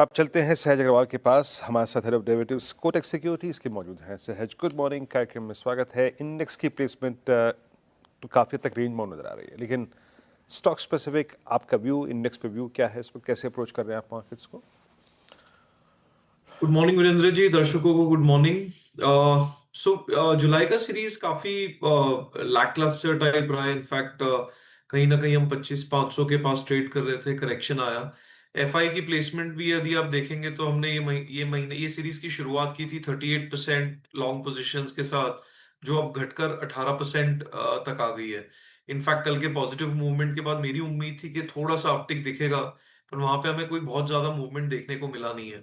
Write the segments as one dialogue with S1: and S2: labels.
S1: अब चलते हैं सहज अग्रवाल के पास। हमारे साथ head of derivatives Kotak securities के मौजूद हैं। सहज, गुड मॉर्निंग। कार्यक्रम में स्वागत है। इंडेक्स की प्लेसमेंट तो काफ़ी तक रेंज बाउंड नजर आ रही है, लेकिन स्टॉक स्पेसिफिक आपका व्यू, इंडेक्स पे व्यू क्या है? इस वक्त कैसे अप्रोच कर रहे हैं आप मार्केट्स को?
S2: गुड मॉर्निंग वीरेंद्र जी, दर्शकों को गुड मॉर्निंग। जुलाई का सीरीज काफी लैकलस्टर टाइप रहा है। इनफैक्ट कहीं ना कहीं हम 25,500 के पास ट्रेड कर रहे थे, करेक्शन आया। एफआई की प्लेसमेंट भी यदि आप देखेंगे तो हमने ये सीरीज की शुरुआत की थी 38% लॉन्ग पोजीशंस के साथ, जो अब घटकर 18% तक आ गई है। इनफैक्ट कल के पॉजिटिव मूवमेंट के बाद मेरी उम्मीद थी कि थोड़ा सा अपटिक दिखेगा, पर वहां पे हमें कोई बहुत ज्यादा मूवमेंट देखने को मिला नहीं है।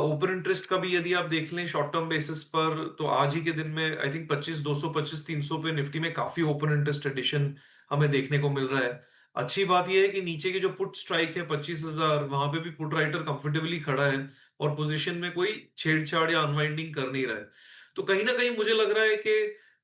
S2: ओपन इंटरेस्ट का भी यदि आप देख लें शॉर्ट टर्म बेसिस पर, तो आज ही के दिन में आई थिंक 25,200 25,300 पे निफ्टी में काफी ओपन इंटरेस्ट एडिशन हमें देखने को मिल रहा है। अच्छी बात यह है कि नीचे की जो पुट स्ट्राइक है 25,000, वहां पे भी पुट राइटर कंफर्टेबली खड़ा है और पोजीशन में कोई छेड़छाड़ या अनवाइंडिंग कर नहीं रहा है। तो कहीं ना कहीं मुझे लग रहा है कि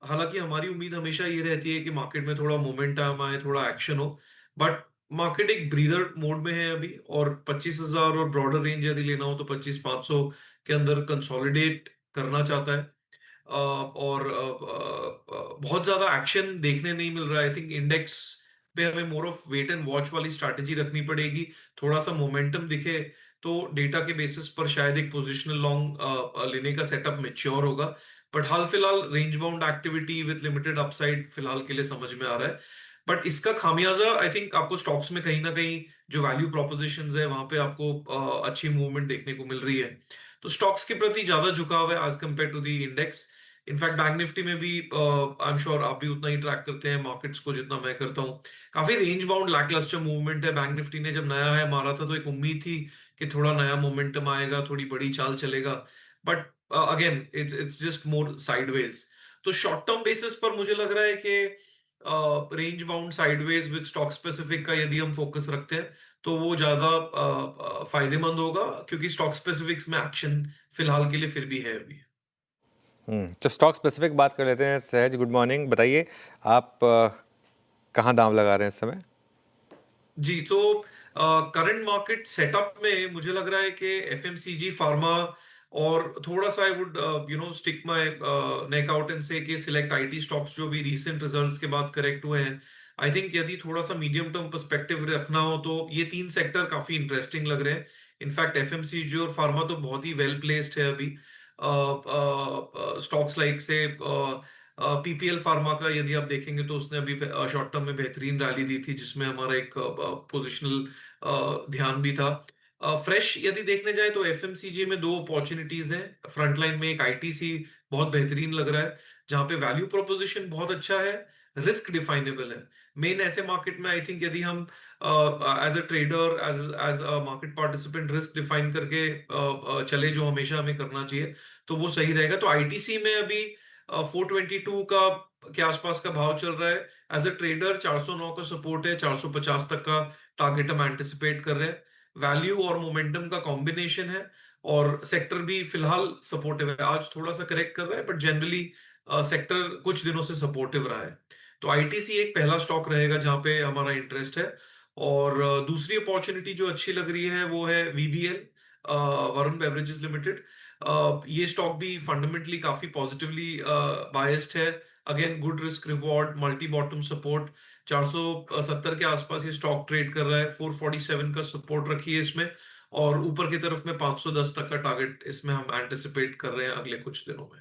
S2: हालांकि हमारी उम्मीद हमेशा ये रहती है कि मार्केट में थोड़ा मोमेंटम आए, थोड़ा एक्शन हो, बट मार्केट एक ब्रीदर मोड में है अभी। और 25,000 और ब्रॉडर रेंज यदि लेना हो तो 25,500 के अंदर कंसोलिडेट करना चाहता है। और बहुत ज्यादा एक्शन देखने नहीं मिल रहा है। आई थिंक इंडेक्स पे हमें more of wait and watch वाली स्ट्रैटेजी रखनी पड़ेगी। थोड़ा सा मोमेंटम दिखे तो डेटा के बेसिस पर शायद एक पोजिशनल लॉन्ग लेने का सेटअप मेच्योर होगा। बट हाल फिलहाल range bound activity with limited upside फिलहाल के लिए समझ में आ रहा है। बट इसका खामियाजा आई थिंक आपको स्टॉक्स में कहीं ना कहीं जो वैल्यू प्रोपोजिशंस है वहां पे आपको अच्छी मूवमेंट देखने को मिल रही है। तो स्टॉक्स के प्रति ज्यादा झुकाव है as compare to the index. In fact bank Nifty में भी आई एम श्योर आप भी उतना ही ट्रैक करते हैं मार्केट्स को जितना मैं करता हूँ। काफी रेंज बाउंड लैकलस्टर मूवमेंट है। बैंक निफ्टी ने जब नया है मारा था तो एक उम्मीद थी कि थोड़ा नया मोमेंटम आएगा, थोड़ी बड़ी चाल चलेगा। But again it's just more sideways. तो शॉर्ट टर्म बेसिस पर मुझे लग रहा है कि range bound sideways with stock specific का यदि हम फोकस रखते हैं तो वो ज्यादा फायदेमंद होगा, क्योंकि स्टॉक स्पेसिफिक्स में एक्शन फिलहाल के लिए फिर भी है अभी।
S3: तो स्टॉक स्पेसिफिक बात कर लेते हैं। सहज, गुड मॉर्निंग। बताइए आप कहाँ दांव लगा रहे हैं इस समय?
S2: जी, तो करंट मार्केट सेटअप में मुझे लग रहा है कि एफएमसीजी, फार्मा और थोड़ा सा I would stick my neck out and से कि सिलेक्ट आईटी स्टॉक्स जो भी रीसेंट रिजल्ट्स के बाद करेक्ट हुए हैं। आई थिंक यदि थोड़ा सा मीडियम टर्म पर्सपेक्टिव रखना हो तो ये तीन सेक्टर काफी इंटरेस्टिंग लग रहे हैं। इनफैक्ट एफएमसीजी और फार्मा तो बहुत ही वेल प्लेस्ड है अभी। स्टॉक्स लाइक से पीपीएल फार्मा का यदि आप देखेंगे तो उसने अभी शॉर्ट टर्म में बेहतरीन रैली दी थी, जिसमें हमारा एक पोजिशनल ध्यान भी था। फ्रेश यदि देखने जाए तो एफएमसीजी में दो अपॉर्चुनिटीज हैं। फ्रंटलाइन में एक आईटीसी बहुत बेहतरीन लग रहा है, जहां पे वैल्यू प्रोपोजिशन बहुत अच्छा है, रिस्क डिफाइनेबल है। मेन ऐसे मार्केट में आई थिंक यदि हम as a trader, as as a market participant risk define करके चले, जो हमेशा हमें करना चाहिए, तो वो सही रहेगा। तो आईटीसी में अभी 422 का के आसपास का भाव चल रहा है। एज अ ट्रेडर 409 का सपोर्ट है, 450 तक का टारगेट हम एंटिसिपेट कर रहे हैं। वैल्यू और मोमेंटम का कॉम्बिनेशन है, और सेक्टर भी फिलहाल सपोर्टिव है। आज थोड़ा सा करेक्ट कर रहा है, बट जनरली सेक्टर कुछ दिनों से सपोर्टिव रहा है। तो आईटीसी एक पहला स्टॉक रहेगा जहां पे हमारा इंटरेस्ट है। और दूसरी अपॉर्चुनिटी जो अच्छी लग रही है वो है वीबीएल, वरुण बेवरेजेस लिमिटेड। ये स्टॉक भी फंडामेंटली काफी पॉजिटिवली बायस्ड है। Again good risk reward, multi bottom support, 470 के आसपास ये स्टॉक ट्रेड कर रहा है। 447 का सपोर्ट रखिए इसमें, और ऊपर की तरफ में 510 तक का टारगेट इसमें हम एंटिसिपेट कर रहे हैं अगले कुछ दिनों में।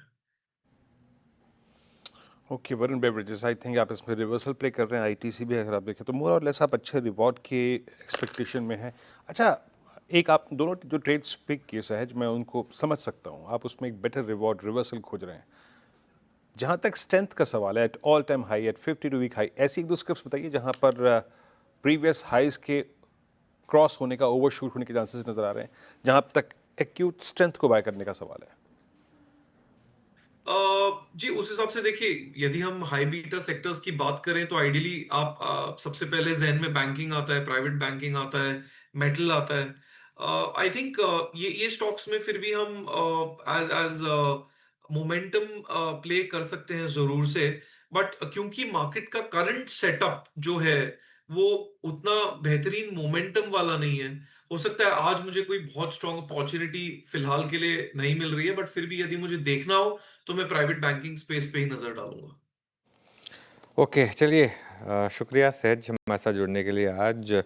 S1: Okay, Varun beverages, I think आप इसमें रिवर्सल प्ले कर रहे हैं। आईटीसी भी अगर आप देखें तो मोर और लेस आप अच्छे रिवॉर्ड के एक्सपेक्टेशन में हैं। अच्छा, एक आप दोनों जो ट्रेड्स पिक किए सहज, मैं उनको समझ सकता हूँ। आप उसमें एक बेटर रिवॉर्ड रिवर्सल खोज रहे हैं। जहाँ तक स्ट्रेंथ का सवाल है, at all time high, at 52 week high, ऐसी एक दो स्क्रिप्ट्स बताइए जहाँ पर प्रीवियस हाइज के क्रॉस होने का, ओवरशूट होने के चांसेस नजर आ रहे हैं, जहाँ तक एक्यूट स्ट्रेंथ को बाय करने का सवाल है।
S2: जी, उस हिसाब से देखिए, यदि हम हाई बीटा सेक्टर्स की बात करें तो आइडियली आप सबसे पहले जहन में बैंकिंग आता है, प्राइवेट बैंकिंग आता है, मेटल आता है। आई थिंक ये स्टॉक्स में फिर भी हम एज एज मोमेंटम प्ले कर सकते हैं जरूर से। बट क्योंकि मार्केट का करंट सेटअप जो है वो उतना बेहतरीन मोमेंटम वाला नहीं है। हो सकता है आज मुझे कोई बहुत स्ट्रांग अपॉर्चुनिटी फिलहाल के लिए नहीं मिल रही है, बट फिर भी यदि मुझे देखना हो तो मैं प्राइवेट बैंकिंग स्पेस पे ही नजर डालूंगा।
S3: ओके, चलिए शुक्रिया सहज हमारे साथ जुड़ने के लिए आज।